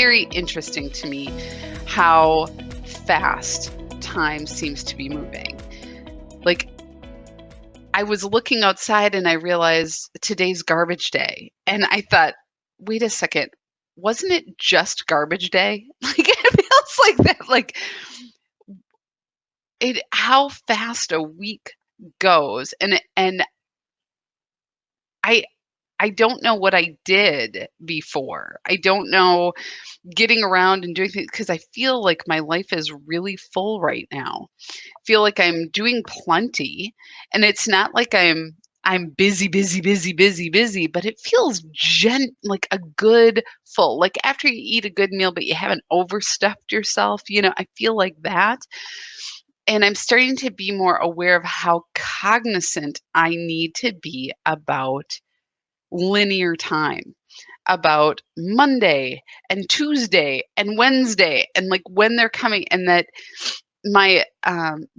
very interesting to me how fast time seems to be moving. Like, I was looking outside and I realized today's garbage day. And I thought, wait a second, wasn't it just garbage day? Like, it feels like that, like how fast a week goes. And I don't know what I did before. I don't know getting around and doing things because I feel like my life is really full right now. I feel like I'm doing plenty, and it's not like I'm busy, but it feels like a good full. Like after you eat a good meal, but you haven't overstuffed yourself, I feel like that. And I'm starting to be more aware of how cognizant I need to be about linear time, about Monday and Tuesday and Wednesday, and like when they're coming, and that my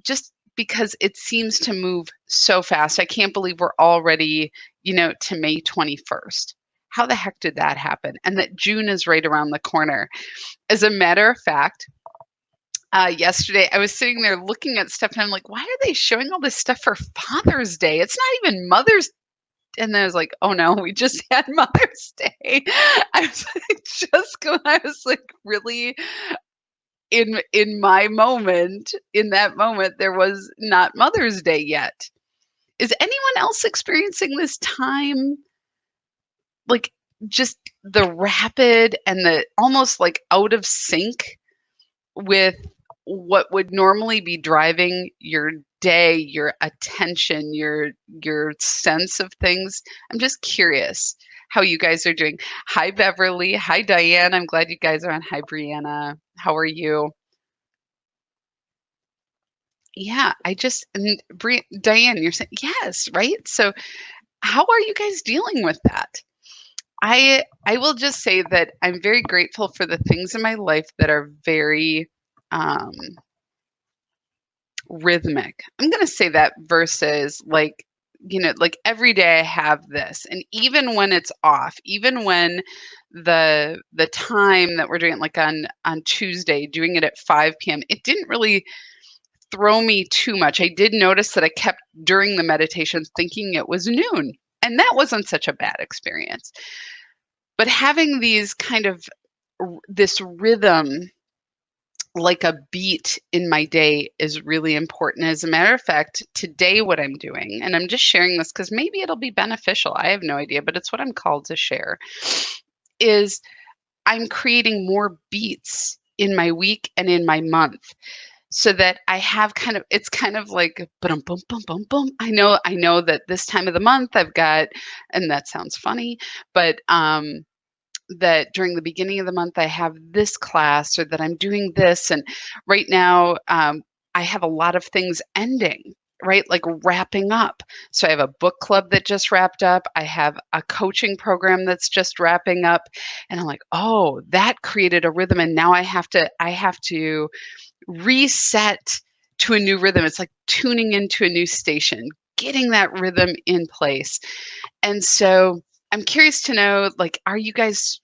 just because it seems to move so fast. I can't believe we're already, to May 21st. How the heck did that happen? And that June is right around the corner. As a matter of fact, yesterday I was sitting there looking at stuff and I'm like, why are they showing all this stuff for Father's Day? It's not even Mother's. And then I was like, oh no, we just had Mother's Day. I was I was like, really, in my moment, in that moment, there was not Mother's Day yet. Is anyone else experiencing this time? Like just the rapid and the almost like out of sync with what would normally be driving your day, your attention, your sense of things. I'm just curious how you guys are doing. Hi, Beverly. Hi, Diane. I'm glad you guys are on. Hi, Brianna. How are you? Yeah, Diane, you're saying yes, right? So how are you guys dealing with that? I will just say that I'm very grateful for the things in my life that are very rhythmic. I'm going to say that versus like, like every day I have this, and even when it's off, even when the time that we're doing it, like on Tuesday, doing it at 5 p.m., it didn't really throw me too much. I did notice that I kept during the meditations thinking it was noon, and that wasn't such a bad experience. But having these kind of this rhythm, like a beat in my day, is really important. As a matter of fact, today what I'm doing, and I'm just sharing this because maybe it'll be beneficial, I have no idea, but it's what I'm called to share, is I'm creating more beats in my week and in my month so that I have it's kind of like boom, boom, boom, boom, boom. I know that this time of the month I've got, and that sounds funny, but that during the beginning of the month I have this class, or that I'm doing this. And right now I have a lot of things ending, right? Like wrapping up. So I have a book club that just wrapped up. I have a coaching program that's just wrapping up. And I'm like, oh, that created a rhythm. And now I have to reset to a new rhythm. It's like tuning into a new station, getting that rhythm in place. And so I'm curious to know, like, are you guys,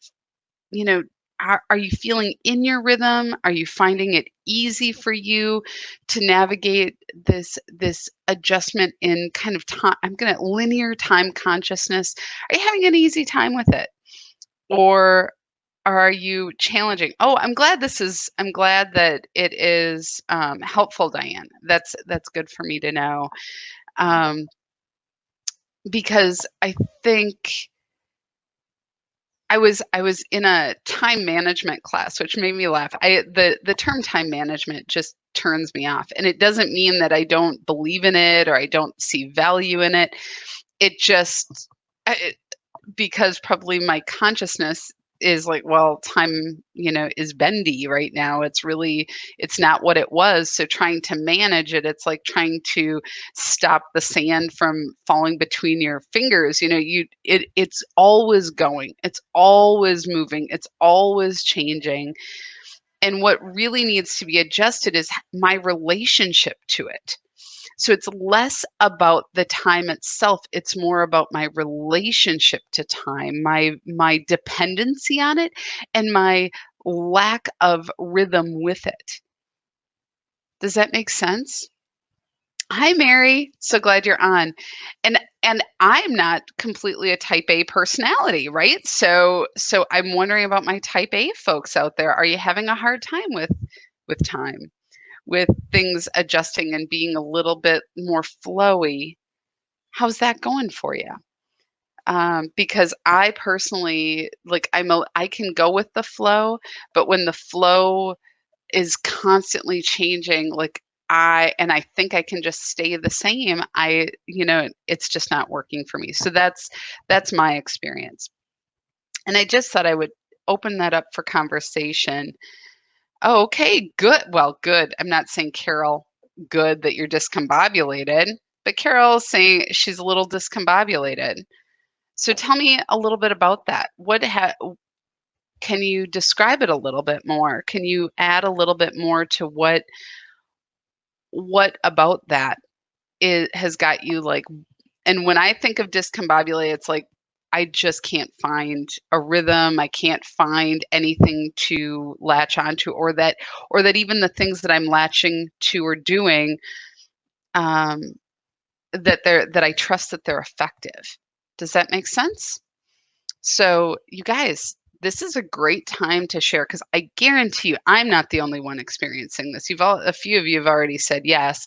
are you feeling in your rhythm? Are you finding it easy for you to navigate this adjustment in kind of time? I'm going to linear time consciousness. Are you having an easy time with it? Or are you challenging? Oh, I'm glad that it is helpful, Diane. That's good for me to know. Because I think I was in a time management class, which made me laugh. The term time management just turns me off, and it doesn't mean that I don't believe in it or I don't see value in it. It just because probably my consciousness is like, well, time, is bendy right now. It's not what it was. So trying to manage it, it's like trying to stop the sand from falling between your fingers. It's always going, it's always moving, it's always changing. And what really needs to be adjusted is my relationship to it. So it's less about the time itself. It's more about my relationship to time, my dependency on it, and my lack of rhythm with it. Does that make sense? Hi, Mary. So glad you're on. And I'm not completely a type A personality, right? So I'm wondering about my type A folks out there. Are you having a hard time with time, with things adjusting and being a little bit more flowy? How's that going for you? Because I personally like I can go with the flow, but when the flow is constantly changing, like I think I can just stay the same, it's just not working for me. So that's my experience. And I just thought I would open that up for conversation. Oh, okay, good. Well, good. I'm not saying Carol, good that you're discombobulated, but Carol's saying she's a little discombobulated. So tell me a little bit about that. Can you describe it a little bit more? Can you add a little bit more to what about that has got you like, and when I think of discombobulate, it's like I just can't find a rhythm. I can't find anything to latch onto, or that even the things that I'm latching to or doing, um, that I trust that they're effective. Does that make sense? So, you guys, this is a great time to share because I guarantee you, I'm not the only one experiencing this. A few of you have already said yes.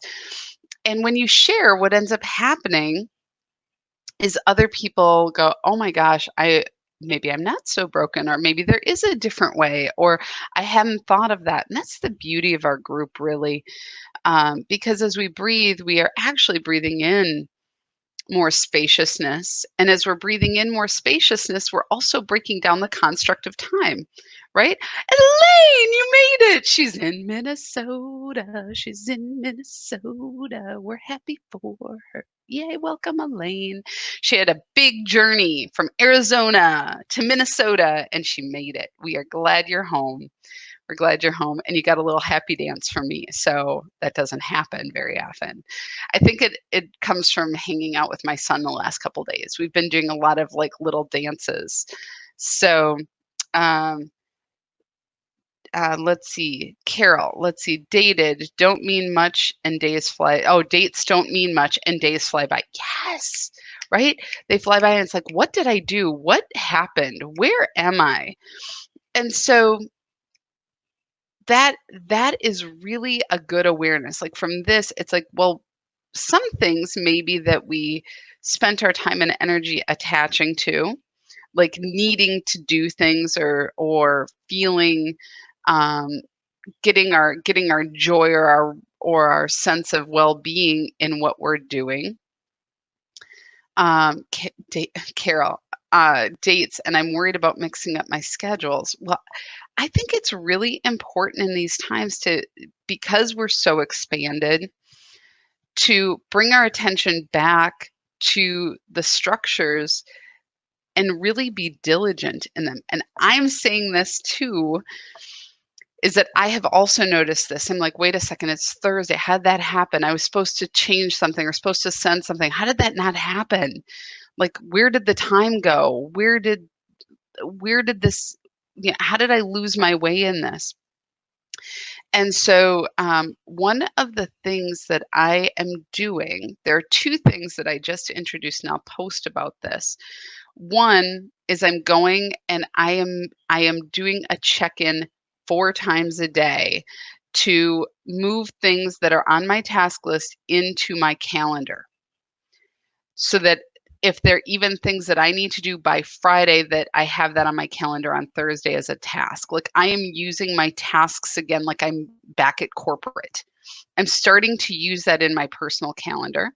And when you share, what ends up happening is other people go, "Oh my gosh, maybe I'm not so broken, or maybe there is a different way, or I hadn't thought of that." And that's the beauty of our group, really, because as we breathe, we are actually breathing in more spaciousness. And as we're breathing in more spaciousness, we're also breaking down the construct of time, right? Elaine, you made it. She's in Minnesota. She's in Minnesota. We're happy for her. Yay, welcome, Elaine. She had a big journey from Arizona to Minnesota and she made it. We are glad you're home. We're glad you're home, and you got a little happy dance from me. So that doesn't happen very often. I think it comes from hanging out with my son the last couple days. We've been doing a lot of like little dances. So um, let's see, Carol. Let's see, dated don't mean much and days fly. Oh, dates don't mean much and days fly by. Yes, right? They fly by, and it's like, what did I do? What happened? Where am I? And so that is really a good awareness. Like from this, it's like, well, some things maybe that we spent our time and energy attaching to, like needing to do things or feeling um, getting our joy or our sense of well-being in what we're doing. Carol, dates, and I'm worried about mixing up my schedules. Well, I think it's really important in these times because we're so expanded, to bring our attention back to the structures and really be diligent in them. And I'm saying this too, is that I have also noticed this. I'm like, wait a second, it's Thursday. How did that happen? I was supposed to change something or supposed to send something. How did that not happen? Like, where did the time go? Where did this, how did I lose my way in this? And so, one of the things that I am doing, there are two things that I just introduced, and I'll post about this. One is I'm going and I am doing a check-in 4 times a day to move things that are on my task list into my calendar, so that if there are even things that I need to do by Friday, that I have that on my calendar on Thursday as a task. Like I am using my tasks again, like I'm back at corporate. I'm starting to use that in my personal calendar.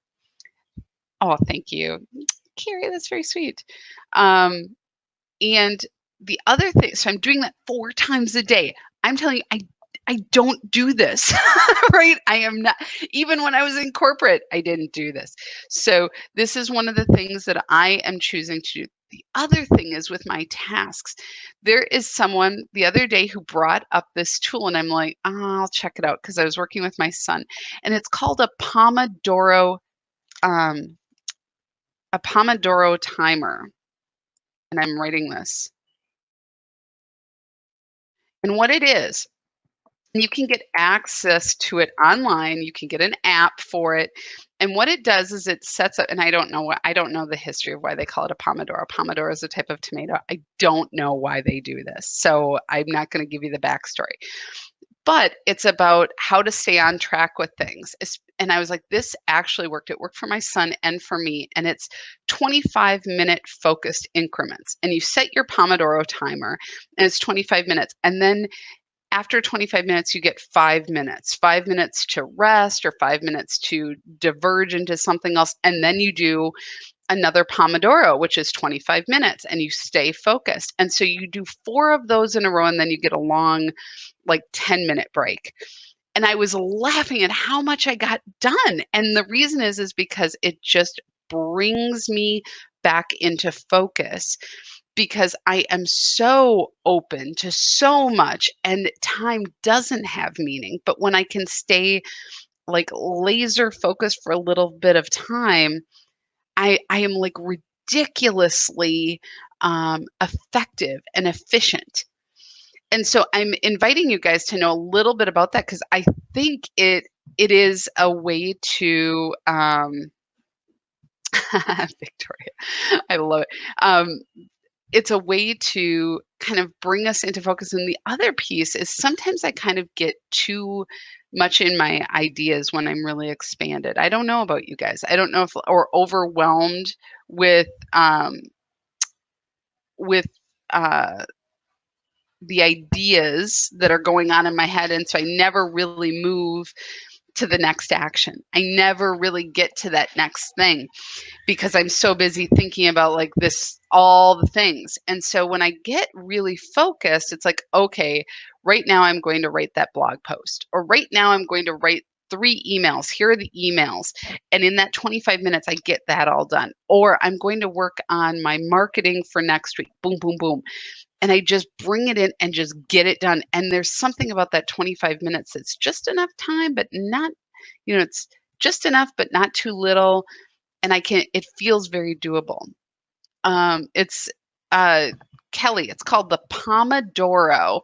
Oh, thank you, Carrie. That's very sweet. Um, and the other thing, so I'm doing that 4 times a day. I'm telling you, I don't do this, right? I am not, even when I was in corporate, I didn't do this. So this is one of the things that I am choosing to do. The other thing is with my tasks. There is someone the other day who brought up this tool, and I'm like, "Oh, I'll check it out," because I was working with my son, and it's called um, a Pomodoro timer. And I'm writing this. And what it is, you can get access to it online. You can get an app for it. And what it does is it sets up, and I don't know the history of why they call it a pomodoro. Pomodoro is a type of tomato. I don't know why they do this. So I'm not going to give you the backstory. But it's about how to stay on track with things. And I was like, this actually worked. It worked for my son and for me. And it's 25-minute focused increments. And you set your Pomodoro timer, and it's 25 minutes. And then after 25 minutes, you get 5 minutes to rest or 5 minutes to diverge into something else. And then you do another Pomodoro, which is 25 minutes, and you stay focused. And so you do 4 of those in a row, and then you get a long, like 10-minute break. And I was laughing at how much I got done. And the reason is because it just brings me back into focus, because I am so open to so much and time doesn't have meaning. But when I can stay like laser focused for a little bit of time, I am like ridiculously effective and efficient. And so I'm inviting you guys to know a little bit about that, because I think it is a way to Victoria, I love it. It's a way to kind of bring us into focus. And the other piece is sometimes I kind of get too much in my ideas when I'm really expanded. I don't know about you guys. I don't know if, or overwhelmed with um, with uh, the ideas that are going on in my head, and so I never really move to the next action. I never really get to that next thing, because I'm so busy thinking about like this, all the things. And so when I get really focused, it's like, okay, right now I'm going to write that blog post, or right now I'm going to write 3 emails. Here are the emails. And in that 25 minutes, I get that all done. Or I'm going to work on my marketing for next week. Boom, boom, boom. And I just bring it in and just get it done. And there's something about that 25 minutes that's just enough time, but not, it's just enough, but not too little. And it feels very doable. It's Kelly, it's called the Pomodoro,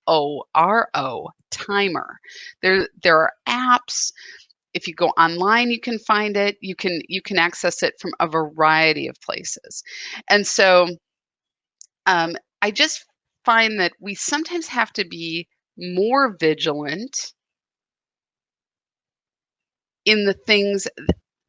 Pomodoro timer. There are apps. If you go online, you can find it. You can access it from a variety of places. And so I just find that we sometimes have to be more vigilant in the things.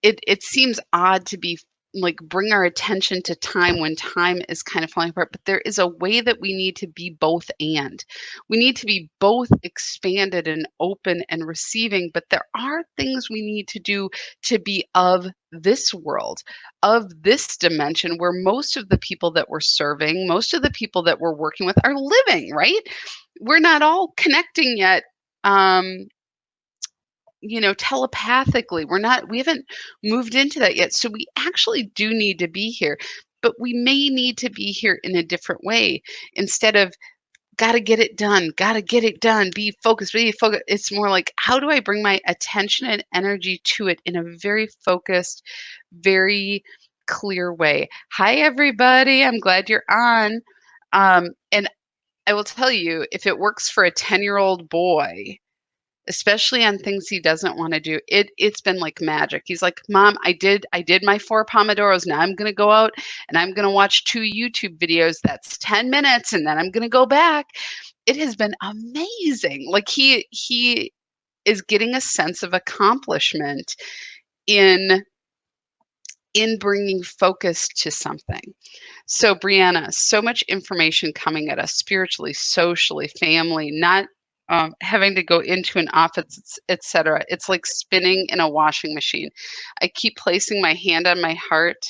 It seems odd to be like bring our attention to time when time is kind of falling apart, but there is a way that we need to be both, and we need to be both expanded and open and receiving, but there are things we need to do to be of this world, of this dimension, where most of the people that we're serving, most of the people that we're working with are living, right? We're not all connecting yet. Telepathically. We haven't moved into that yet. So we actually do need to be here, but we may need to be here in a different way. Instead of got to get it done, be focused. It's more like, how do I bring my attention and energy to it in a very focused, very clear way? Hi, everybody. I'm glad you're on. And I will tell you, if it works for a 10-year-old boy, especially on things he doesn't want to do, it's been like magic. He's like, Mom, I did my 4 Pomodoros. Now I'm going to go out and I'm going to watch 2 YouTube videos. That's 10 minutes. And then I'm going to go back. It has been amazing. Like he is getting a sense of accomplishment in bringing focus to something. So Brianna, so much information coming at us spiritually, socially, family, not having to go into an office, etc. It's like spinning in a washing machine. I keep placing my hand on my heart,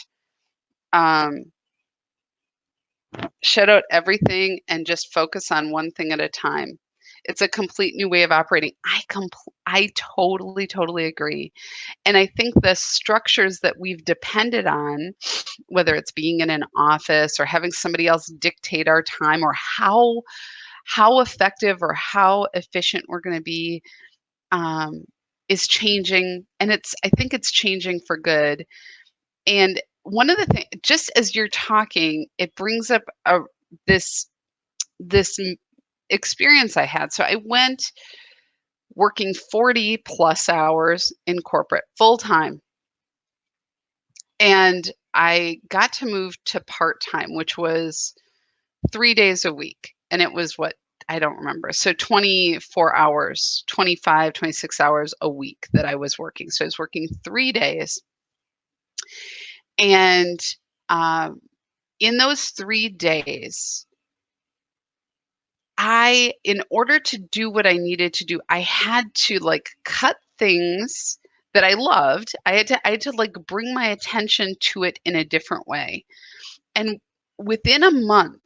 shut out everything, and just focus on one thing at a time. It's a complete new way of operating. I totally agree. And I think the structures that we've depended on, whether it's being in an office or having somebody else dictate our time, or how effective or how efficient we're going to be, is changing. And I think it's changing for good. And one of the things, just as you're talking, it brings up this experience I had. So I went working 40 plus hours in corporate full time. And I got to move to part time, which was 3 days a week. And it was what I don't remember. So 24 hours, 25, 26 hours a week that I was working. So I was working 3 days. And in those 3 days, in order to do what I needed to do, I had to like cut things that I loved. I had to like bring my attention to it in a different way. And within a month,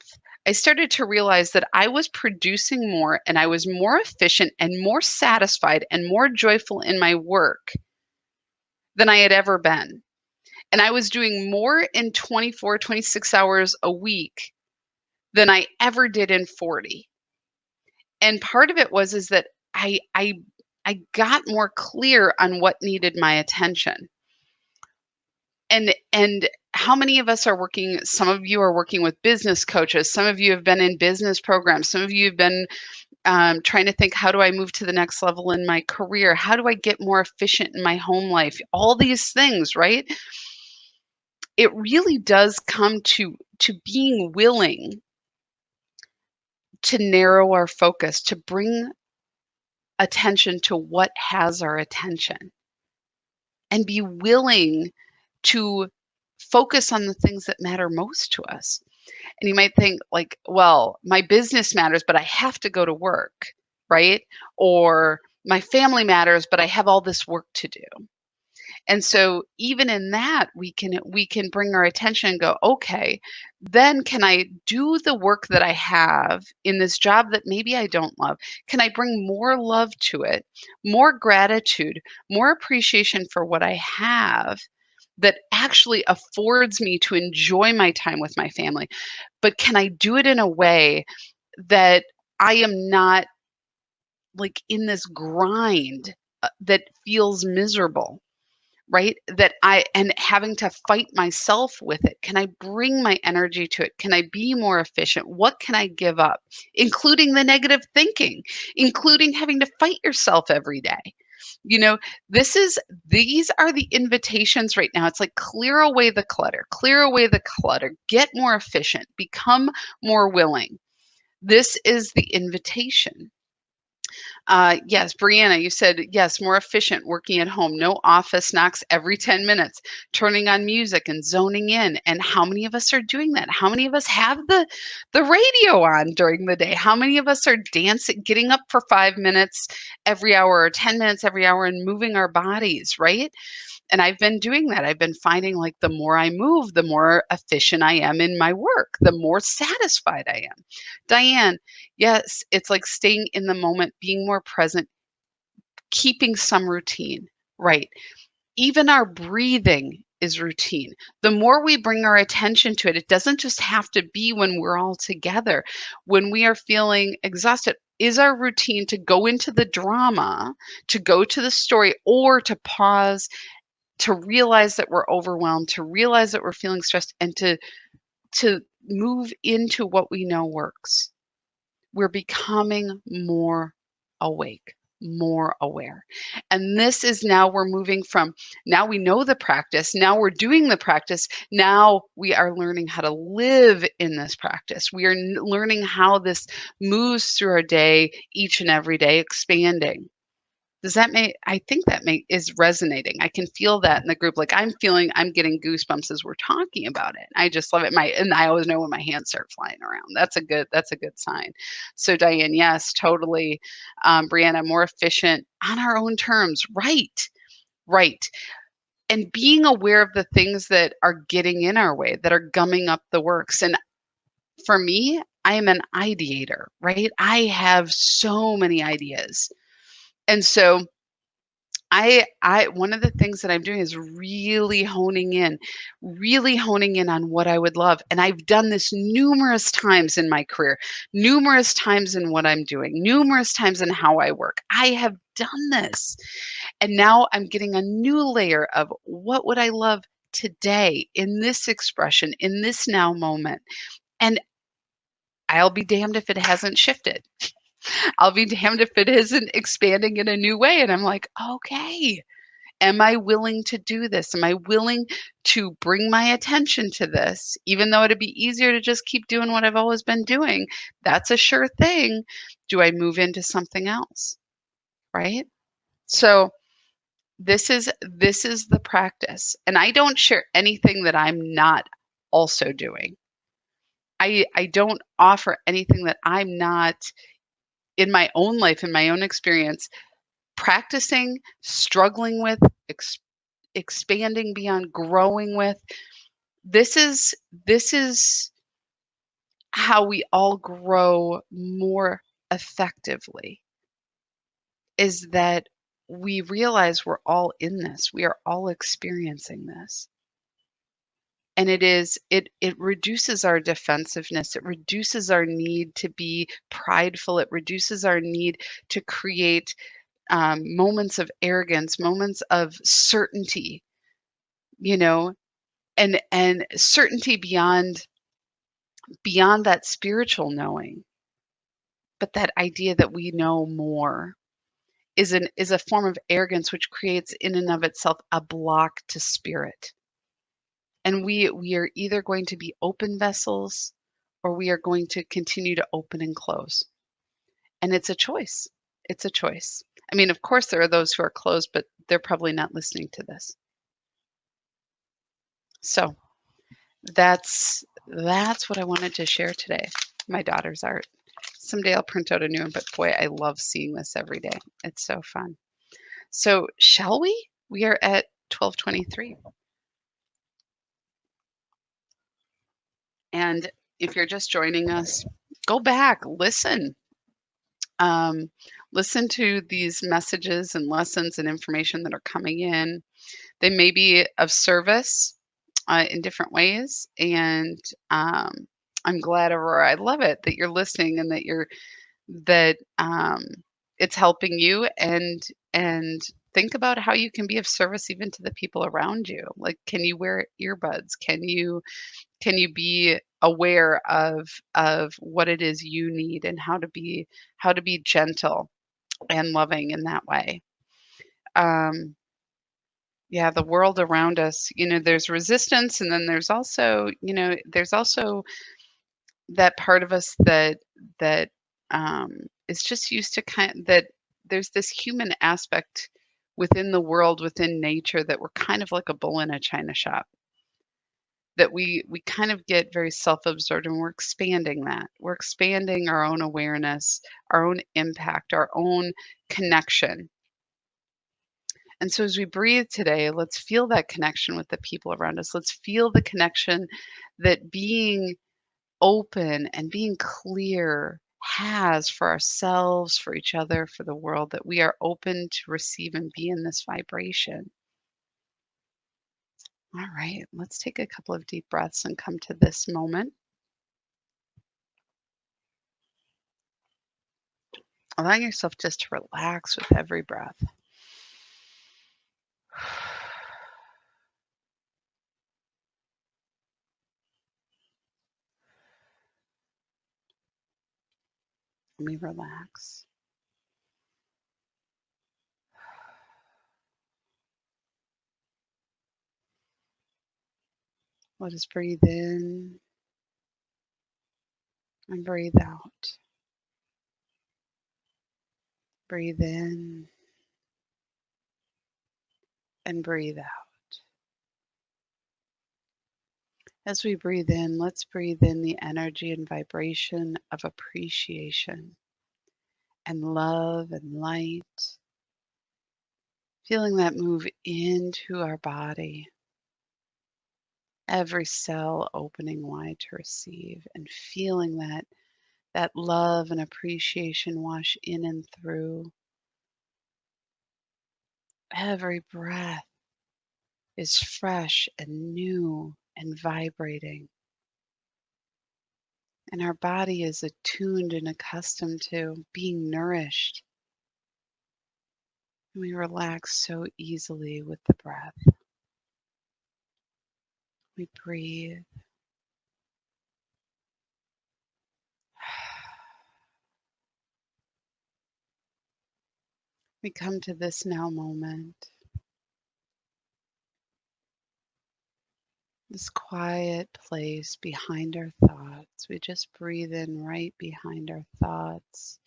I started to realize that I was producing more and I was more efficient and more satisfied and more joyful in my work than I had ever been. And I was doing more in 24, 26 hours a week than I ever did in 40. And part of it was is that I got more clear on what needed my attention. And how many of us are working, some of you are working with business coaches, some of you have been in business programs, some of you have been trying to think, how do I move to the next level in my career? How do I get more efficient in my home life? All these things, right? It really does come to being willing to narrow our focus, to bring attention to what has our attention, and be willing to focus on the things that matter most to us. And you might think like, well, my business matters, but I have to go to work, right? Or my family matters, but I have all this work to do. And so even in that, we can bring our attention and go, okay, then can I do the work that I have in this job that maybe I don't love? Can I bring more love to it, more gratitude, more appreciation for what I have that actually affords me to enjoy my time with my family? But can I do it in a way that I am not like in this grind that feels miserable? Right? That and having to fight myself with it. Can I bring my energy to it? Can I be more efficient? What can I give up? Including the negative thinking, including having to fight yourself every day. You know, these are the invitations right now. It's like clear away the clutter, get more efficient, become more willing. This is the invitation. Yes, Brianna, you said, yes, more efficient working at home, no office knocks every 10 minutes, turning on music and zoning in. And how many of us are doing that? How many of us have the radio on during the day? How many of us are dancing, getting up for 5 minutes every hour or 10 minutes every hour and moving our bodies, right? And I've been doing that. I've been finding like the more I move, the more efficient I am in my work, the more satisfied I am. Diane, yes, it's like staying in the moment, being more present, keeping some routine, right? Even our breathing is routine. The more we bring our attention to it, it doesn't just have to be when we're all together. When we are feeling exhausted, is our routine to go into the drama, to go to the story, or to pause, to realize that we're overwhelmed, to realize that we're feeling stressed, and to move into what we know works. We're becoming more awake, more aware. And this is now we're moving from, now we know the practice, now we're doing the practice, now we are learning how to live in this practice. We are learning how this moves through our day, each and every day, expanding. Does that I think that is resonating. I can feel that in the group. Like I'm getting goosebumps as we're talking about it. I just love it. And I always know when my hands start flying around. That's a good sign. So Diane, yes, totally. Brianna, more efficient on our own terms. Right. And being aware of the things that are getting in our way, that are gumming up the works. And for me, I am an ideator, right? I have so many ideas. And so I one of the things that I'm doing is really honing in on what I would love. And I've done this numerous times in my career, numerous times in what I'm doing, numerous times in how I work. I have done this. And now I'm getting a new layer of what would I love today in this expression, in this now moment. And I'll be damned if it hasn't shifted. I'll be damned if it isn't expanding in a new way. And I'm like, okay, am I willing to do this? Am I willing to bring my attention to this? Even though it'd be easier to just keep doing what I've always been doing, that's a sure thing. Do I move into something else? Right? So this is the practice. And I don't share anything that I'm not also doing. I don't offer anything that I'm not in my own life, in my own experience, practicing, struggling with, expanding beyond, growing with. This is how we all grow more effectively, is that we realize we're all in this. We are all experiencing this. And it reduces our defensiveness. It reduces our need to be prideful. It reduces our need to create moments of arrogance, moments of certainty, you know, and certainty beyond that spiritual knowing. But that idea that we know more is a form of arrogance, which creates in and of itself a block to spirit. And we are either going to be open vessels, or we are going to continue to open and close. And it's a choice. It's a choice. I mean, of course, there are those who are closed, but they're probably not listening to this. So that's what I wanted to share today. My daughter's art. Someday I'll print out a new one, but boy, I love seeing this every day. It's so fun. So shall we? We are at 12:23. And if you're just joining us, go back, listen. Um, listen to these messages and lessons and information that are coming in. They may be of service in different ways. And I'm glad, Aurora, I love it that you're listening and that it's helping you, and think about how you can be of service even to the people around you. Like, can you wear earbuds? Can you be aware of what it is you need, and how to be gentle and loving in that way. Yeah, the world around us, there's resistance, and then there's also, there's also that part of us that is just used to that there's this human aspect within the world, within nature, that we're kind of like a bull in a china shop, that we kind of get very self-absorbed, and we're expanding that. We're expanding our own awareness, our own impact, our own connection. And so as we breathe today, let's feel that connection with the people around us. Let's feel the connection that being open and being clear has for ourselves, for each other, for the world, that we are open to receive and be in this vibration. All right, let's take a couple of deep breaths and come to this moment. Allowing yourself just to relax with every breath. Let me relax. Let us breathe in and breathe out. Breathe in and breathe out. As we breathe in, let's breathe in the energy and vibration of appreciation and love and light. Feeling that move into our body. Every cell opening wide to receive, and feeling that love and appreciation wash in and through. Every breath is fresh and new and vibrating. And our body is attuned and accustomed to being nourished. And we relax so easily with the breath. We breathe. We come to this now moment, this quiet place behind our thoughts. We just breathe in right behind our thoughts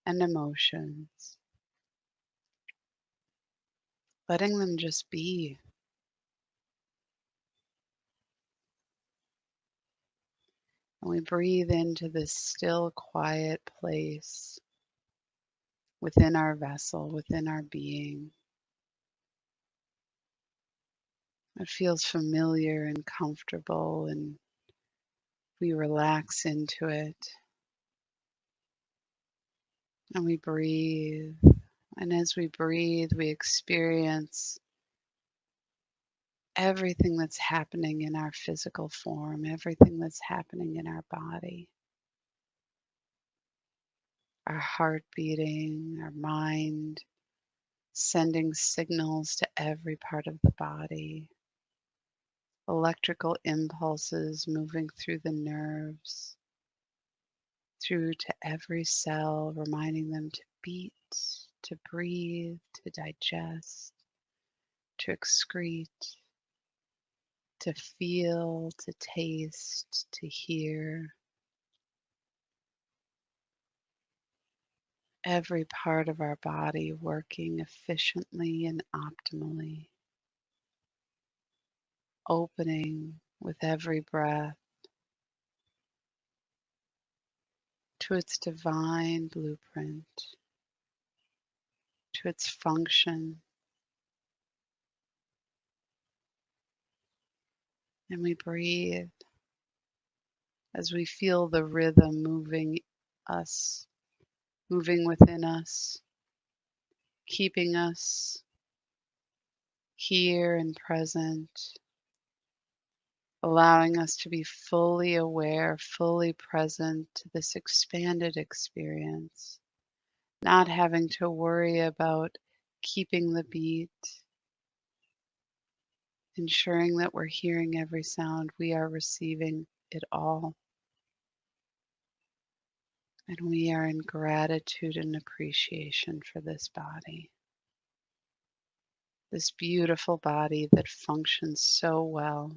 and emotions, letting them just be. And we breathe into this still, quiet place within our vessel, within our being. It feels familiar and comfortable, and we relax into it and we breathe. And as we breathe, we experience everything that's happening in our physical form, everything that's happening in our body, our heart beating, our mind sending signals to every part of the body, electrical impulses moving through the nerves, through to every cell, reminding them to beat, to breathe, to digest, to excrete, to feel, to taste, to hear. Every part of our body working efficiently and optimally, opening with every breath to its divine blueprint, to its function. And we breathe as we feel the rhythm us, moving within us, keeping us here and present, allowing us to be fully aware, fully present to this expanded experience, not having to worry about keeping the beat, ensuring that we're hearing every sound, we are receiving it all. And we are in gratitude and appreciation for this body, this beautiful body that functions so well.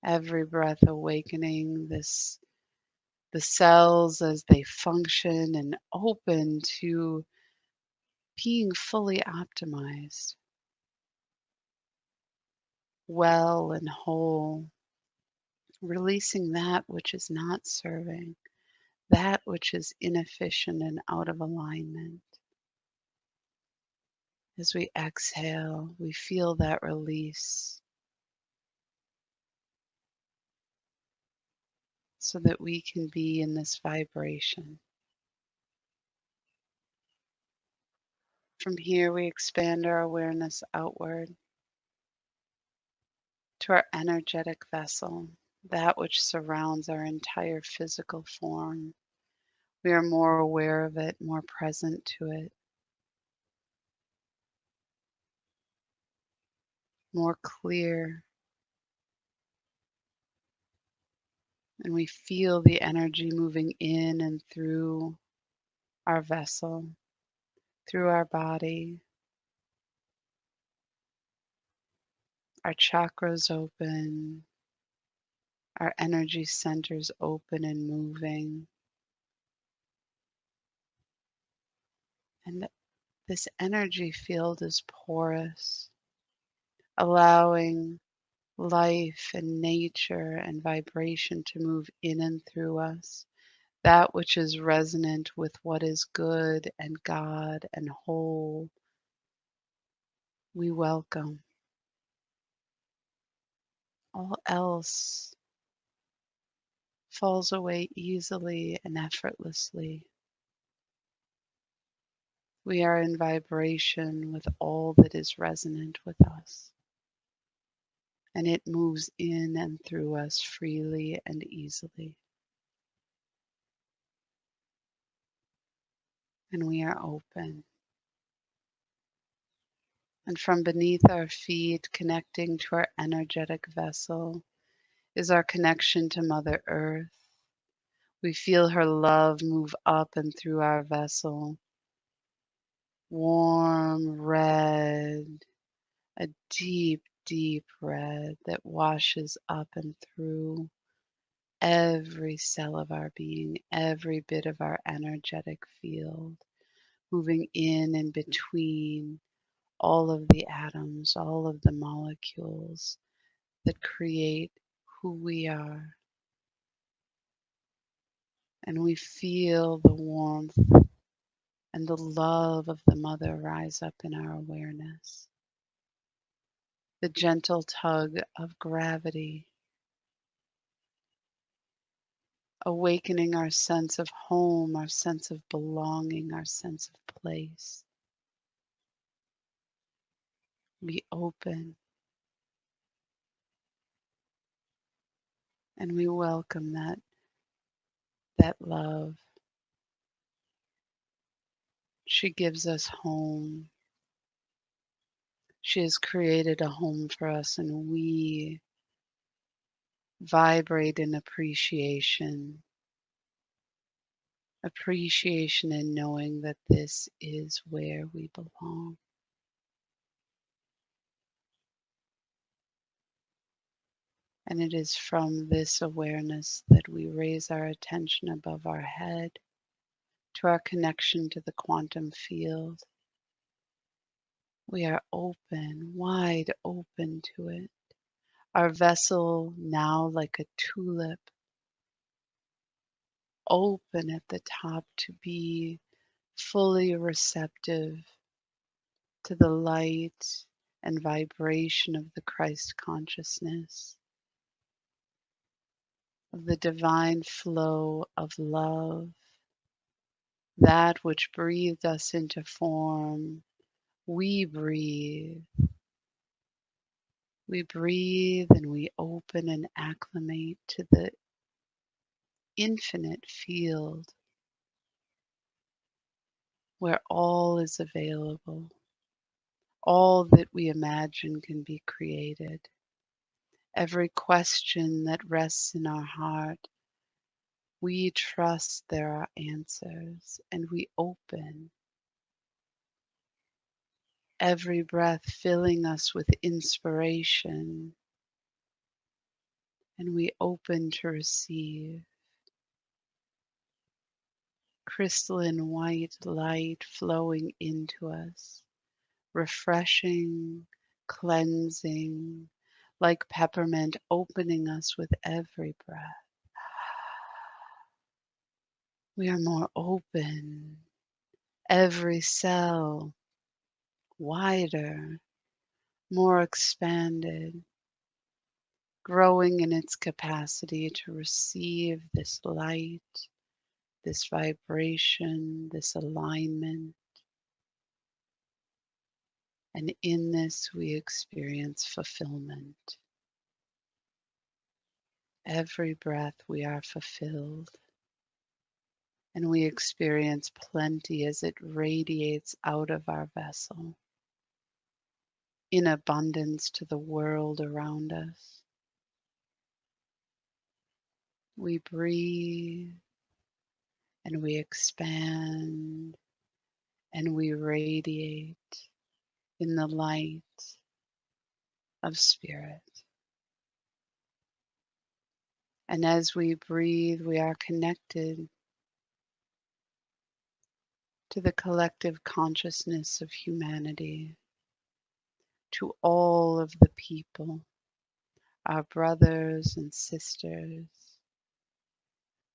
Every breath awakening the cells as they function and open to being fully optimized, well and whole, releasing that which is not serving, that which is inefficient and out of alignment. As we exhale, we feel that release so that we can be in this vibration. From here, we expand our awareness outward to our energetic vessel, that which surrounds our entire physical form. We are more aware of it, more present to it, more clear, and we feel the energy moving in and through our vessel, through our body. Our chakras open, our energy centers open and moving. And this energy field is porous, allowing life and nature and vibration to move in and through us. That which is resonant with what is good and God and whole, we welcome. All else falls away easily and effortlessly. We are in vibration with all that is resonant with us, and it moves in and through us freely and easily. And we are open. And from beneath our feet, connecting to our energetic vessel, is our connection to Mother Earth. We feel her love move up and through our vessel, warm red, a deep, deep red that washes up and through every cell of our being, every bit of our energetic field, moving in and between all of the atoms, all of the molecules that create who we are. And we feel the warmth and the love of the mother rise up in our awareness. The gentle tug of gravity, awakening our sense of home, our sense of belonging, our sense of place. We open and we welcome that love. She gives us home. She has created a home for us, and we vibrate in appreciation. Appreciation in knowing that this is where we belong. And it is from this awareness that we raise our attention above our head to our connection to the quantum field. We are open, wide open to it. Our vessel now like a tulip, open at the top to be fully receptive to the light and vibration of the Christ consciousness, of the divine flow of love, that which breathed us into form. We breathe. We breathe and we open and acclimate to the infinite field where all is available. All that we imagine can be created. Every question that rests in our heart, we trust there are answers and we open. Every breath filling us with inspiration, and we open to receive. Crystalline white light flowing into us, refreshing, cleansing, like peppermint opening us with every breath. We are more open, every cell wider, more expanded, growing in its capacity to receive this light, this vibration, this alignment. And in this, we experience fulfillment. Every breath, we are fulfilled. And we experience plenty as it radiates out of our vessel in abundance to the world around us. We breathe and we expand and we radiate in the light of spirit. And as we breathe, we are connected to the collective consciousness of humanity, to all of the people, our brothers and sisters,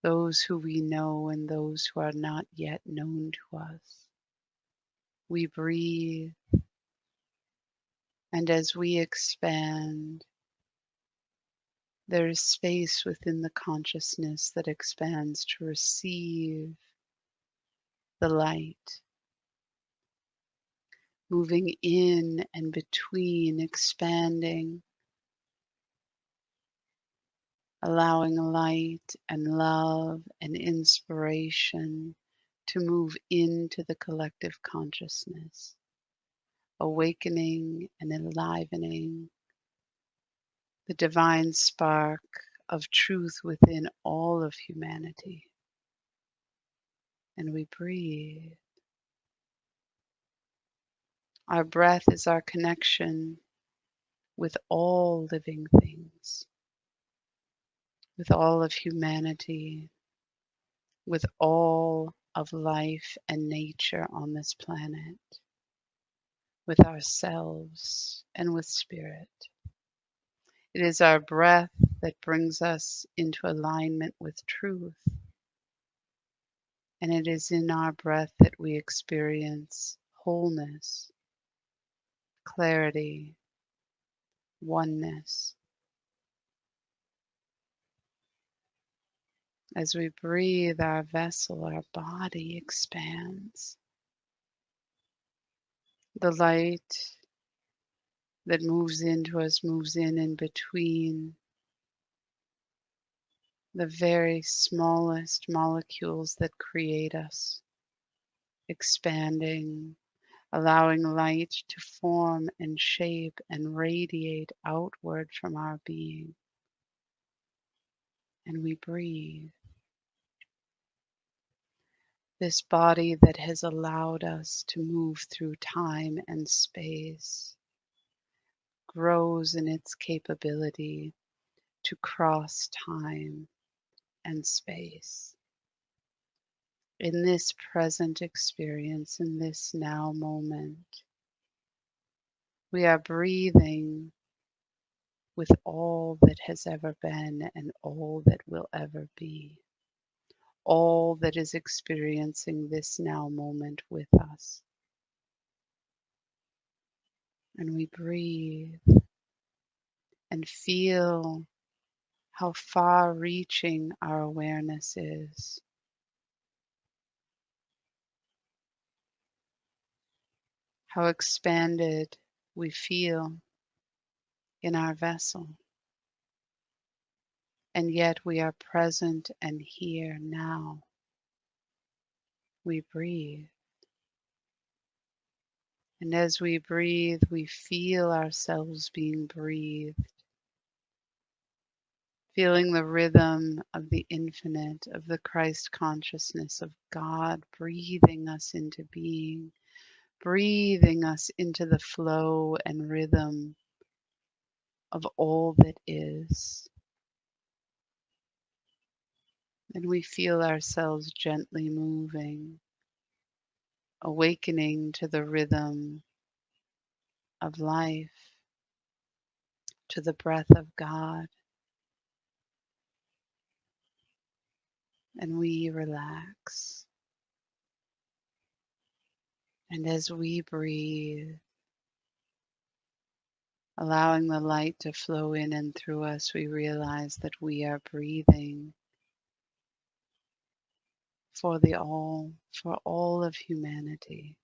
those who we know and those who are not yet known to us. We breathe, and as we expand, there is space within the consciousness that expands to receive the light, moving in and between, expanding, allowing light and love and inspiration to move into the collective consciousness, awakening and enlivening the divine spark of truth within all of humanity. And we breathe. Our breath is our connection with all living things, with all of humanity, with all of life and nature on this planet, with ourselves and with spirit. It is our breath that brings us into alignment with truth. And it is in our breath that we experience wholeness, clarity, oneness. As we breathe, our vessel, our body expands. The light that moves into us moves in between the very smallest molecules that create us, expanding, allowing light to form and shape and radiate outward from our being. And we breathe. This body that has allowed us to move through time and space grows in its capability to cross time and space. In this present experience, in this now moment, we are breathing with all that has ever been and all that will ever be. All that is experiencing this now moment with us. And we breathe and feel how far reaching our awareness is. How expanded we feel in our vessel. And yet we are present and here now. We breathe. And as we breathe, we feel ourselves being breathed, feeling the rhythm of the infinite, of the Christ consciousness of God breathing us into being, breathing us into the flow and rhythm of all that is. And we feel ourselves gently moving, awakening to the rhythm of life, to the breath of God. And we relax. And as we breathe, allowing the light to flow in and through us, we realize that we are breathing for the all, for all of humanity.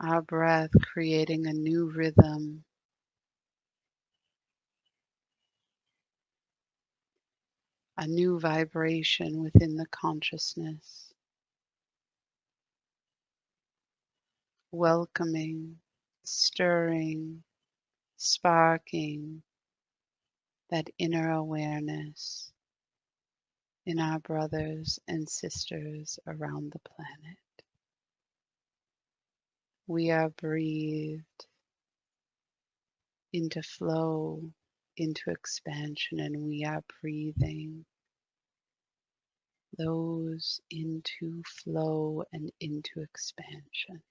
Our breath creating a new rhythm, a new vibration within the consciousness, welcoming, stirring, sparking that inner awareness in our brothers and sisters around the planet. We are breathed into flow, into expansion, and we are breathing those into flow and into expansion.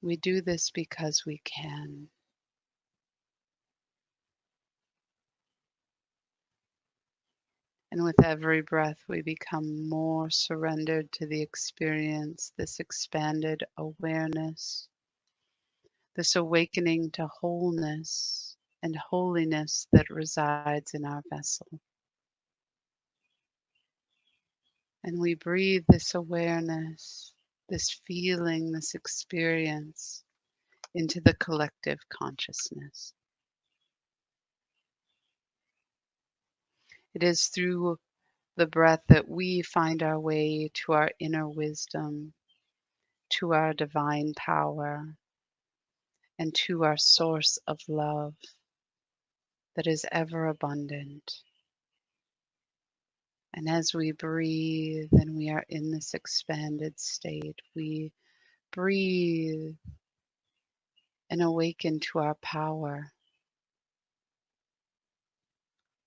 We do this because we can. And with every breath, we become more surrendered to the experience, this expanded awareness, this awakening to wholeness and holiness that resides in our vessel. And we breathe this awareness, this feeling, this experience into the collective consciousness. It is through the breath that we find our way to our inner wisdom, to our divine power, and to our source of love that is ever abundant. And as we breathe and we are in this expanded state, we breathe and awaken to our power.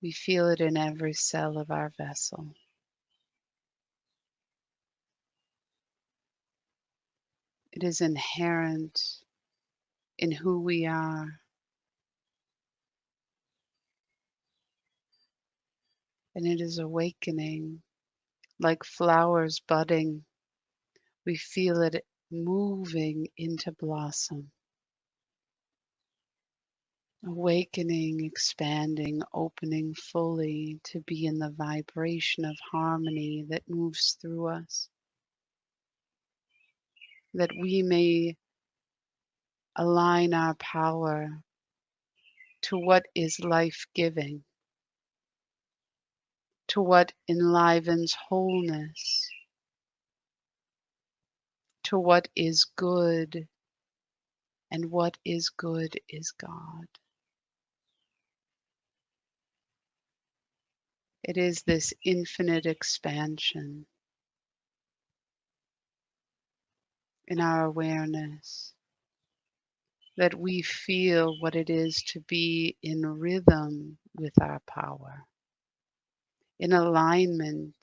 We feel it in every cell of our vessel. It is inherent in who we are, and it is awakening like flowers budding. We feel it moving into blossom, awakening, expanding, opening fully to be in the vibration of harmony that moves through us, that we may align our power to what is life-giving, to what enlivens wholeness, to what is good, and what is good is God. It is this infinite expansion in our awareness that we feel what it is to be in rhythm with our power, in alignment,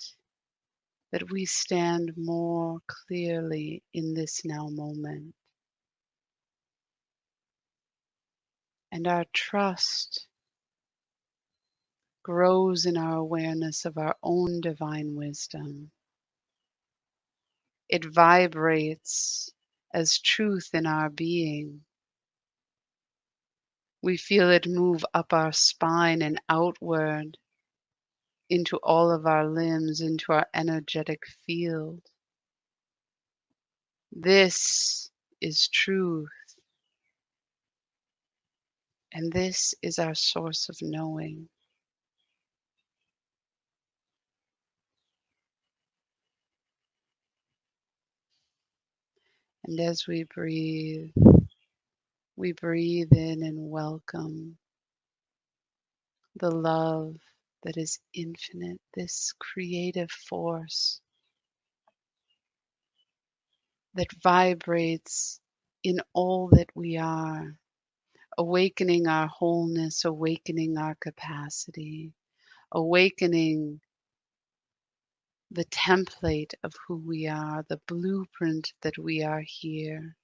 that we stand more clearly in this now moment. And our trust grows in our awareness of our own divine wisdom. It vibrates as truth in our being. We feel it move up our spine and outward into all of our limbs, into our energetic field. This is truth, and this is our source of knowing. And as we breathe in and welcome the love that is infinite, this creative force that vibrates in all that we are, awakening our wholeness, awakening our capacity, awakening the template of who we are, the blueprint that we are here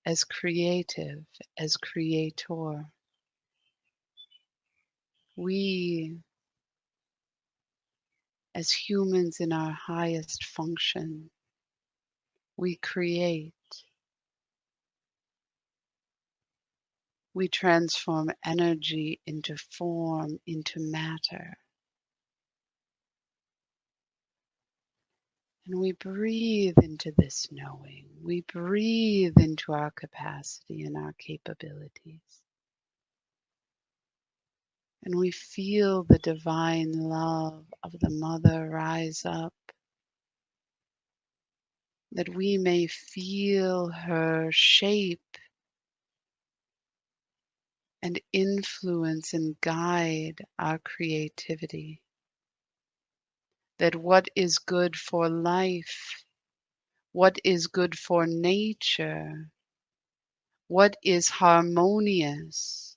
as creative, as creator. We, as humans in our highest function, we create, we transform energy into form, into matter. And we breathe into this knowing. We breathe into our capacity and our capabilities. And we feel the divine love of the Mother rise up, that we may feel her shape and influence and guide our creativity. That what is good for life, what is good for nature, what is harmonious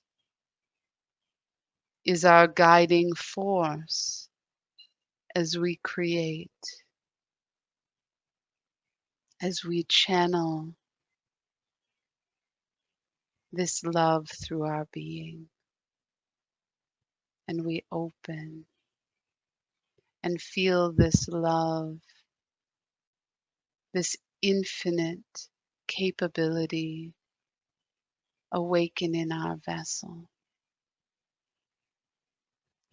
is our guiding force as we create, as we channel this love through our being. And we open and feel this love, this infinite capability awaken in our vessel.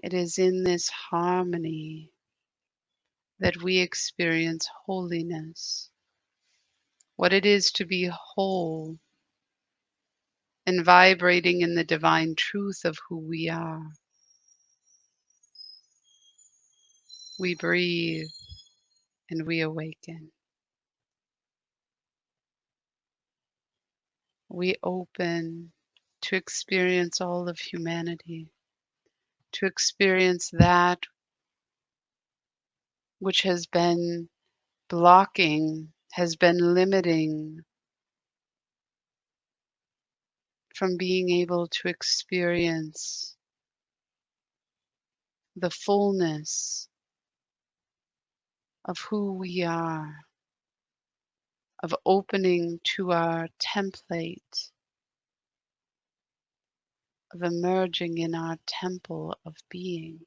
It is in this harmony that we experience holiness, what it is to be whole and vibrating in the divine truth of who we are. We breathe and we awaken. We open to experience all of humanity, to experience that which has been blocking, has been limiting from being able to experience the fullness of who we are, of opening to our template, of emerging in our temple of being.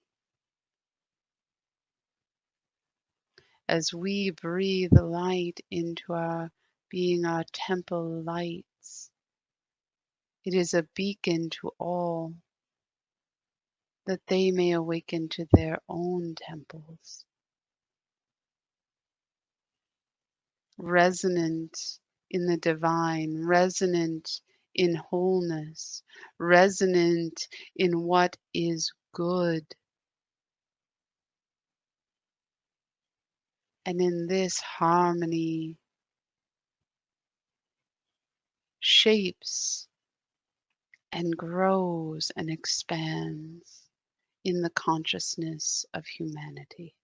As we breathe light into our being, our temple lights, it is a beacon to all that they may awaken to their own temples, resonant in the divine, resonant in wholeness, resonant in what is good. And in this harmony shapes and grows and expands in the consciousness of humanity.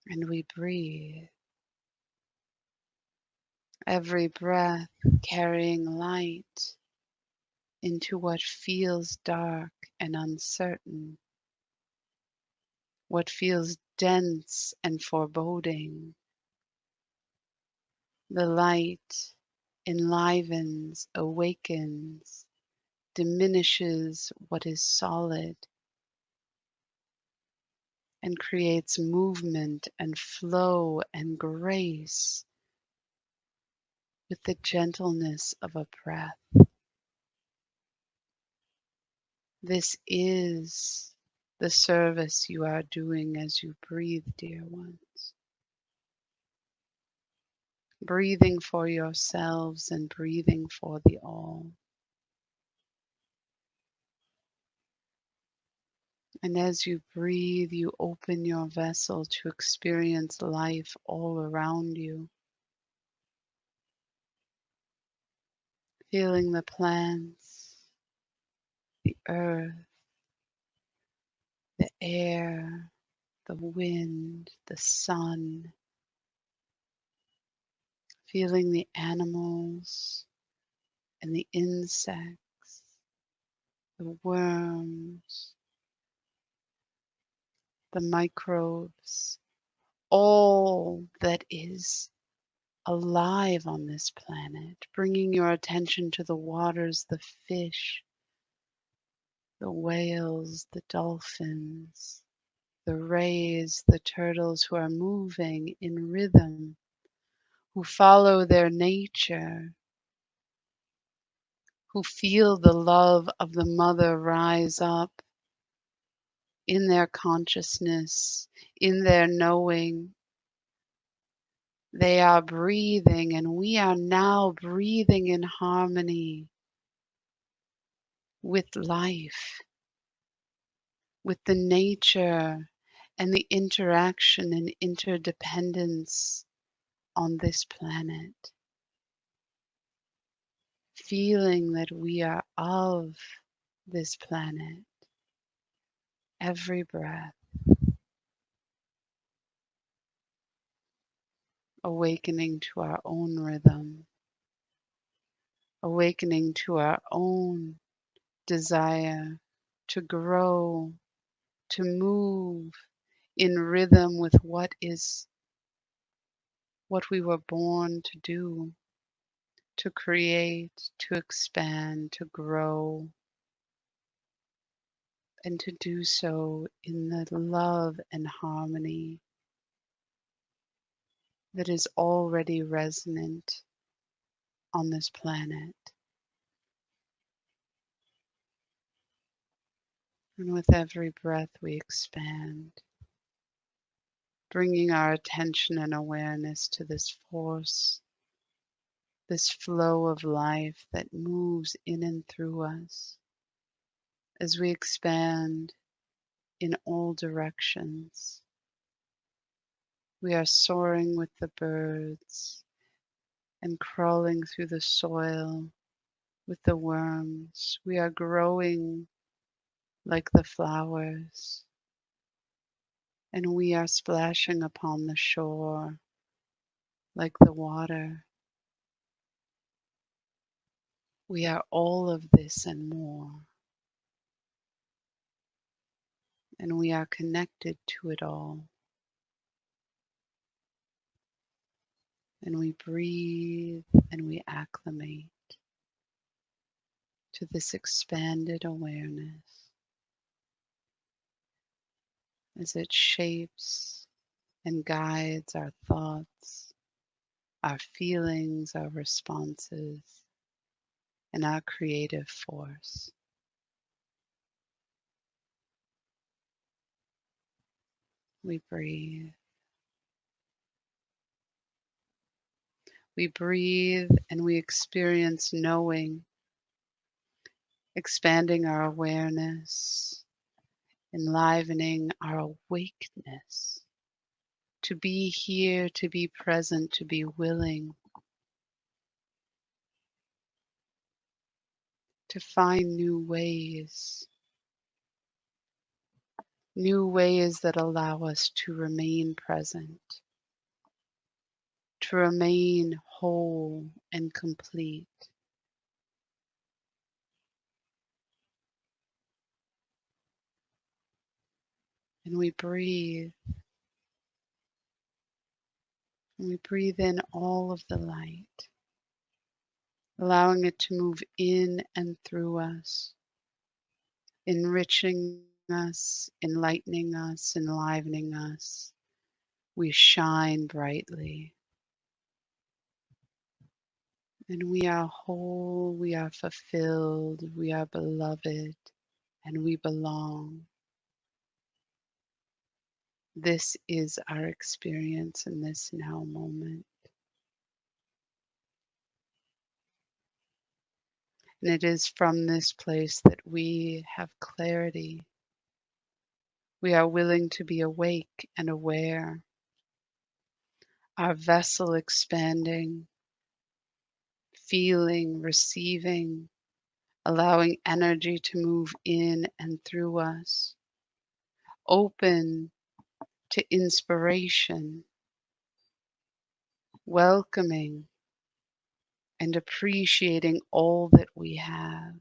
And we breathe, every breath carrying light into what feels dark and uncertain, what feels dense and foreboding. The light enlivens, awakens, diminishes what is solid, and creates movement and flow and grace with the gentleness of a breath. This is the service you are doing as you breathe, dear ones. Breathing for yourselves and breathing for the all. And as you breathe, you open your vessel to experience life all around you. Feeling the plants, the earth, the air, the wind, the sun. Feeling the animals and the insects, the worms, the microbes, all that is alive on this planet, bringing your attention to the waters, the fish, the whales, the dolphins, the rays, the turtles who are moving in rhythm, who follow their nature, who feel the love of the mother rise up in their consciousness, in their knowing. They are breathing, and we are now breathing in harmony with life, with the nature and the interaction and interdependence on this planet. Feeling that we are of this planet, every breath, awakening to our own rhythm, awakening to our own desire to grow, to move in rhythm with what we were born to do, to create, to expand, to grow, and to do so in the love and harmony that is already resonant on this planet. And with every breath we expand, bringing our attention and awareness to this force, this flow of life that moves in and through us as we expand in all directions. We are soaring with the birds and crawling through the soil with the worms. We are growing like the flowers And we are splashing upon the shore like the water. We are all of this and more. And we are connected to it all. And we breathe and we acclimate to this expanded awareness as it shapes and guides our thoughts, our feelings, our responses, and our creative force. We breathe. We breathe and we experience knowing, expanding our awareness, enlivening our awakeness. To be here, to be present, to be willing, to find new ways that allow us to remain present, to remain whole and complete. And we breathe in all of the light, allowing it to move in and through us, enriching us, enlightening us, enlivening us. We shine brightly. And we are whole, we are fulfilled, we are beloved, and we belong. This is our experience in this now moment. And it is from this place that we have clarity. We are willing to be awake and aware, our vessel expanding, feeling, receiving, allowing energy to move in and through us, open to inspiration, welcoming and appreciating all that we have.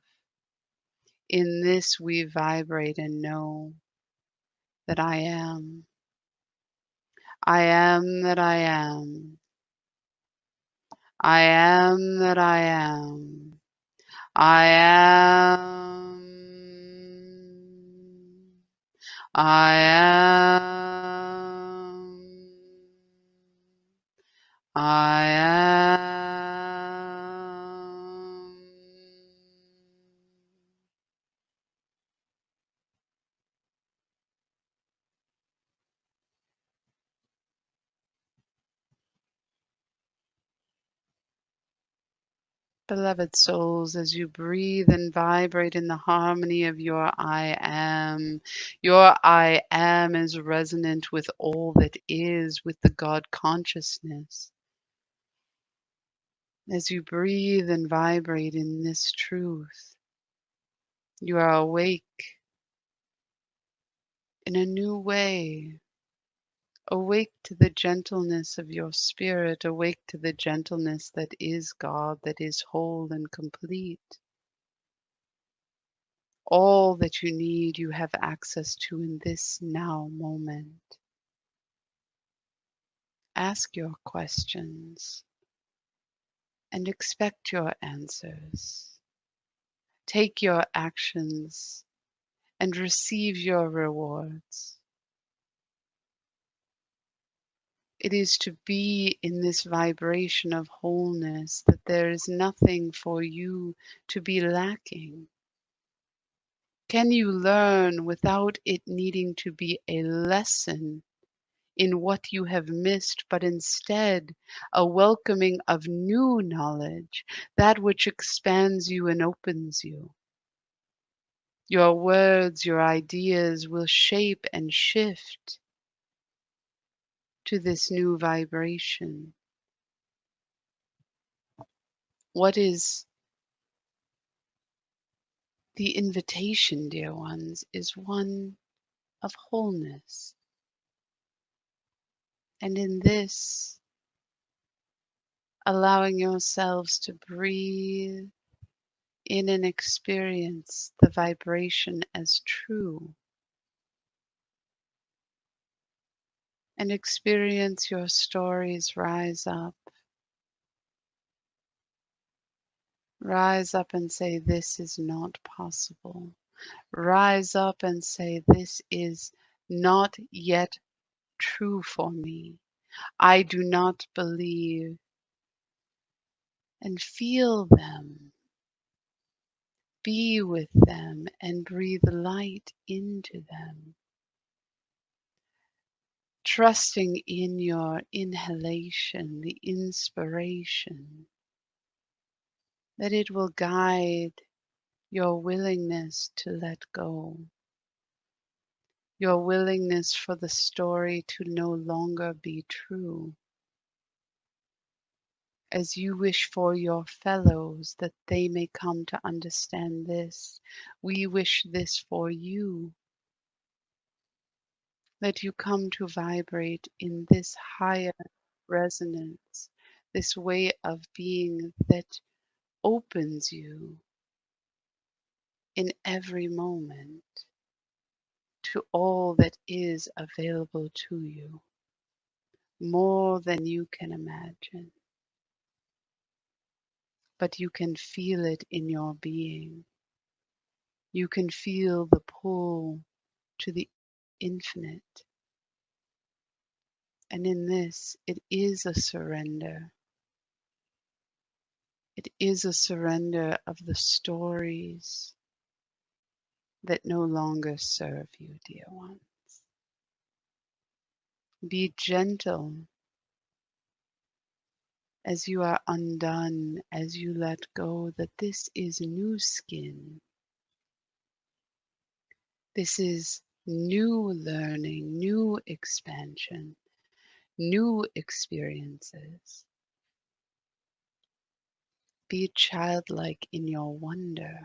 In this we vibrate and know that I am. I am that I am. I am that I am. I am. I am. I am. Beloved souls, as you breathe and vibrate in the harmony of your I am is resonant with all that is, with the God consciousness. As you breathe and vibrate in this truth, you are awake in a new way. Awake to the gentleness of your spirit, awake to the gentleness that is God, that is whole and complete. All that you need, you have access to in this now moment. Ask your questions and expect your answers. Take your actions and receive your rewards. It is to be in this vibration of wholeness that there is nothing for you to be lacking. Can you learn without it needing to be a lesson in what you have missed, but instead a welcoming of new knowledge, that which expands you and opens you? Your words, your ideas will shape and shift to this new vibration. What is the invitation, dear ones, is one of wholeness. And in this, allowing yourselves to breathe in and experience the vibration as true, and experience your stories rise up. Rise up and say, this is not possible. Rise up and say, this is not yet true for me. I do not believe. And feel them. Be with them and breathe light into them. Trusting in your inhalation, the inspiration, that it will guide your willingness to let go, your willingness for the story to no longer be true. As you wish for your fellows that they may come to understand this, we wish this for you, that you come to vibrate in this higher resonance, this way of being that opens you in every moment to all that is available to you, more than you can imagine. But you can feel it in your being. You can feel the pull to the infinite. And in this, it is a surrender. It is a surrender of the stories that no longer serve you, dear one. Be gentle as you are undone, as you let go, that this is new skin. This is new learning, new expansion, new experiences. Be childlike in your wonder.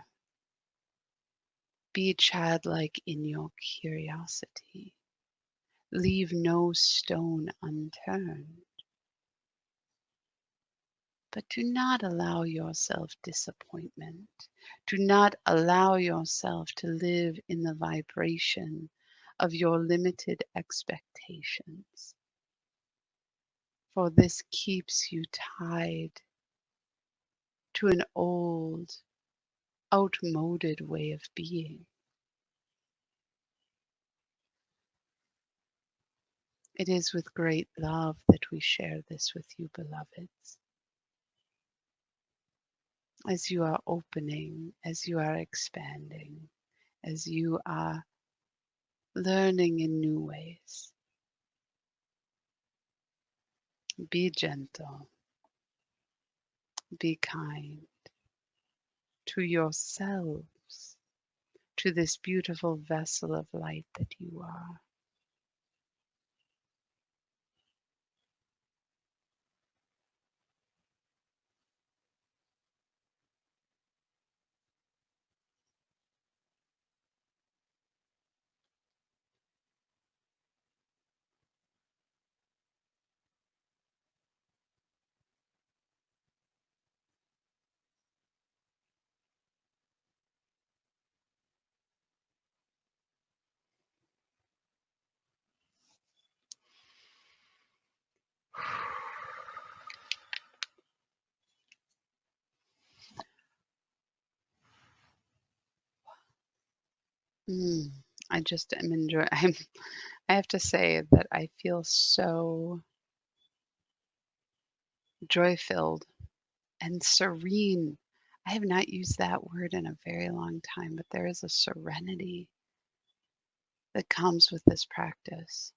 Be childlike in your curiosity. Leave no stone unturned. But do not allow yourself disappointment. Do not allow yourself to live in the vibration of your limited expectations. For this keeps you tied to an old, outmoded way of being. It is with great love that we share this with you, beloveds. As you are opening, as you are expanding, as you are learning in new ways, be gentle, be kind to yourselves, to this beautiful vessel of light that you are. Mm, I just am enjoying. I have to say that I feel so joy-filled and serene. I have not used that word in a very long time, but there is a serenity that comes with this practice.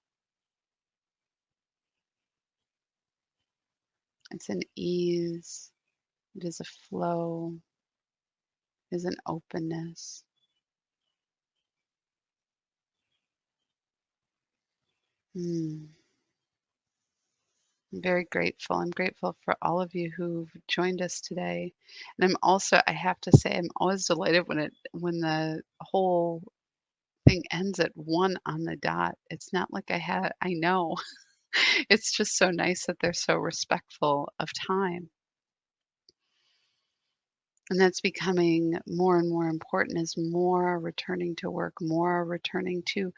It's an ease, it is a flow, it is an openness. Mm. I'm very grateful. I'm grateful for all of you who've joined us today. And I'm also, I have to say, I'm always delighted when the whole thing ends at 1 on the dot. It's not like I know. It's just so nice that they're so respectful of time. And that's becoming more and more important as more are returning to work, more are returning to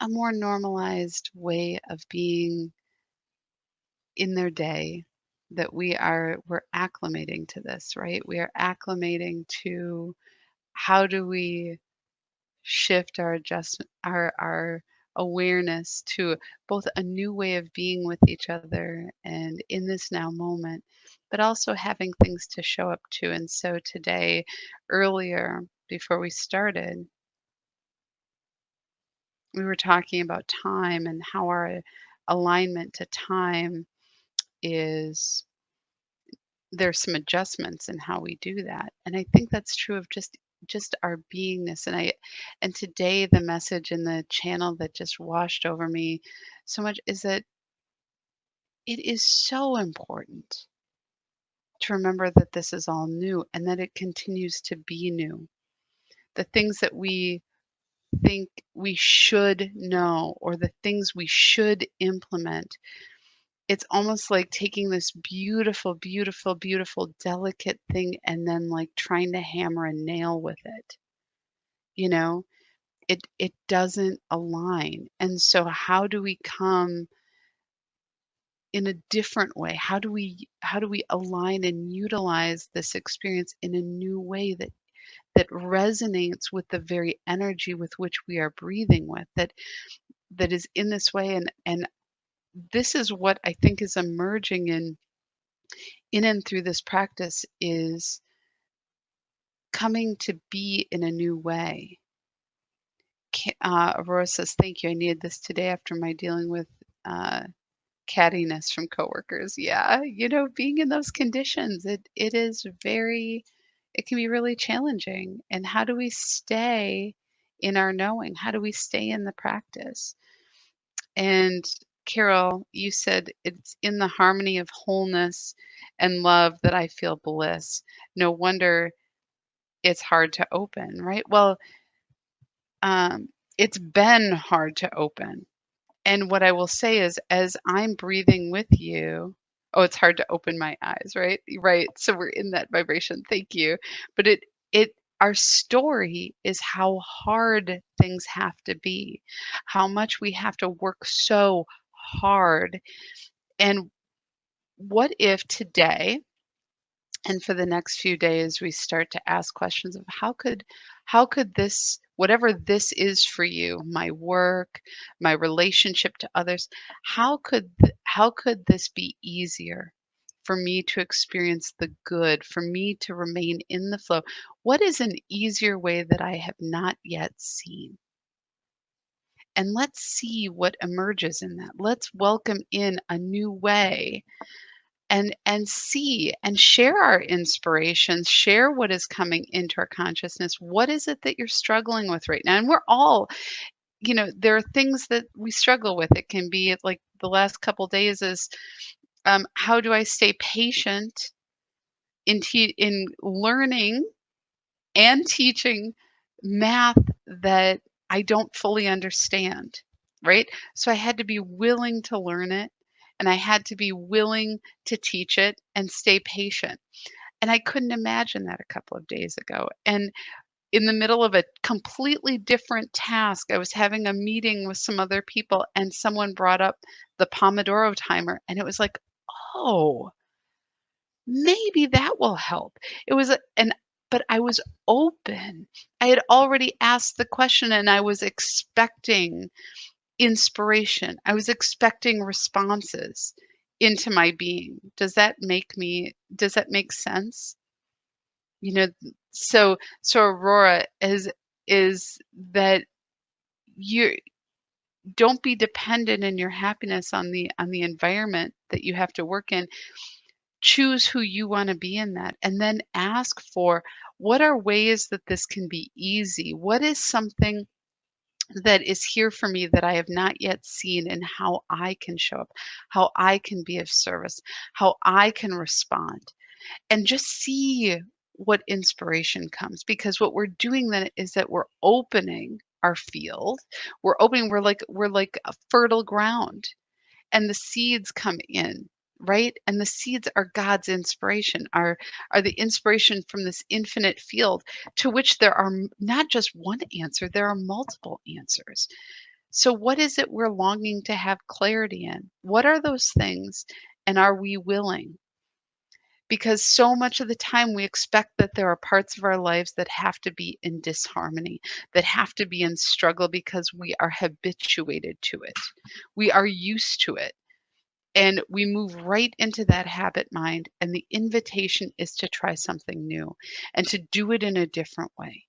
a more normalized way of being in their day, that we're acclimating to this, right? We are acclimating to how do we shift our adjustment, our awareness to both a new way of being with each other and in this now moment, but also having things to show up to. And so today, earlier, before we started, we were talking about time and how our alignment to time is there's some adjustments in how we do that. And I think that's true of just our beingness. And today the message in the channel that just washed over me so much is that it is so important to remember that this is all new and that it continues to be new. The things that we think we should know or the things we should implement, it's almost like taking this beautiful, beautiful, beautiful, delicate thing and then like trying to hammer a nail with it. You know, it doesn't align. And so how do we come in a different way? How do we align and utilize this experience in a new way that resonates with the very energy with which we are breathing with, that is in this way? And this is what I think is emerging in and through this practice is coming to be in a new way. Aurora says, "Thank you. I needed this today after my dealing with uh, cattiness from coworkers." Yeah, being in those conditions, it is it can be really challenging. And how do we stay in our knowing? How do we stay in the practice? And Carol, you said it's in the harmony of wholeness and love that I feel bliss. No wonder it's hard to open, right? Well, it's been hard to open. And what I will say is, as I'm breathing with you, oh, it's hard to open my eyes, right? Right. So we're in that vibration. Thank you. But our story is how hard things have to be, how much we have to work so hard. And what if today, and for the next few days, we start to ask questions of how could this, whatever this is for you, my work, my relationship to others, how could this be easier for me to experience the good, for me to remain in the flow? What is an easier way that I have not yet seen? And let's see what emerges in that. Let's welcome in a new way and see and share our inspirations, share what is coming into our consciousness. What is it that you're struggling with right now? And we're all, there are things that we struggle with. It can be like the last couple days is, how do I stay patient in learning and teaching math that I don't fully understand, right? So I had to be willing to learn it and I had to be willing to teach it and stay patient. And I couldn't imagine that a couple of days ago. And in the middle of a completely different task, I was having a meeting with some other people and someone brought up the Pomodoro timer and it was like, "Oh, maybe that will help." It was but I was open. I had already asked the question and I was expecting inspiration. I was expecting responses into my being. Does that make sense? You know, so Aurora is that you don't be dependent in your happiness on the environment that you have to work in. Choose who you want to be in that and then ask for what are ways that this can be easy? What is something that is here for me that I have not yet seen and how I can show up, how I can be of service, how I can respond, and just see what inspiration comes. Because what we're doing then is that we're opening our field. We're like a fertile ground. and the seeds come in, right? And the seeds are God's inspiration, are the inspiration from this infinite field to which there are not just one answer, there are multiple answers. So what is it we're longing to have clarity in? What are those things? And are we willing? Because so much of the time we expect that there are parts of our lives that have to be in disharmony, that have to be in struggle because we are habituated to it. We are used to it. And we move right into that habit mind. And the invitation is to try something new and to do it in a different way.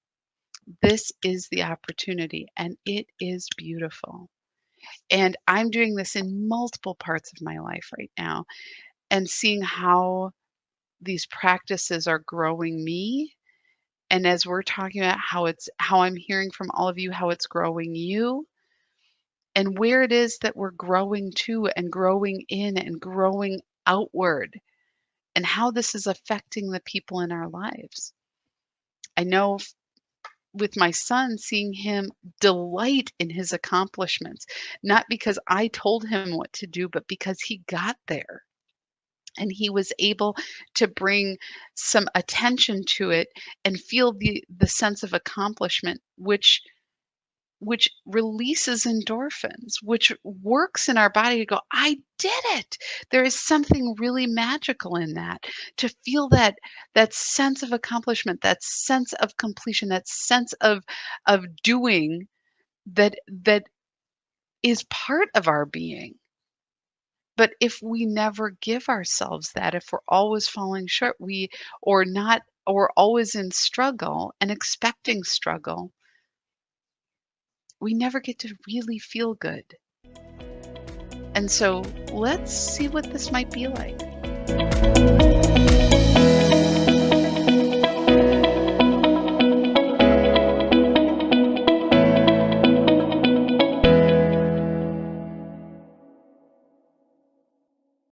This is the opportunity, and it is beautiful. And I'm doing this in multiple parts of my life right now and seeing how these practices are growing me. And as we're talking about how I'm hearing from all of you, how it's growing you and where it is that we're growing to and growing in and growing outward and how this is affecting the people in our lives. I know with my son, seeing him delight in his accomplishments, not because I told him what to do, but because he got there and he was able to bring some attention to it and feel the sense of accomplishment, which releases endorphins, which works in our body to go, I did it. There is something really magical in that, to feel that sense of accomplishment, that sense of completion, that sense of doing that is part of our being. But if we never give ourselves that, if we're always falling short, or always in struggle and expecting struggle, we never get to really feel good. And so let's see what this might be like.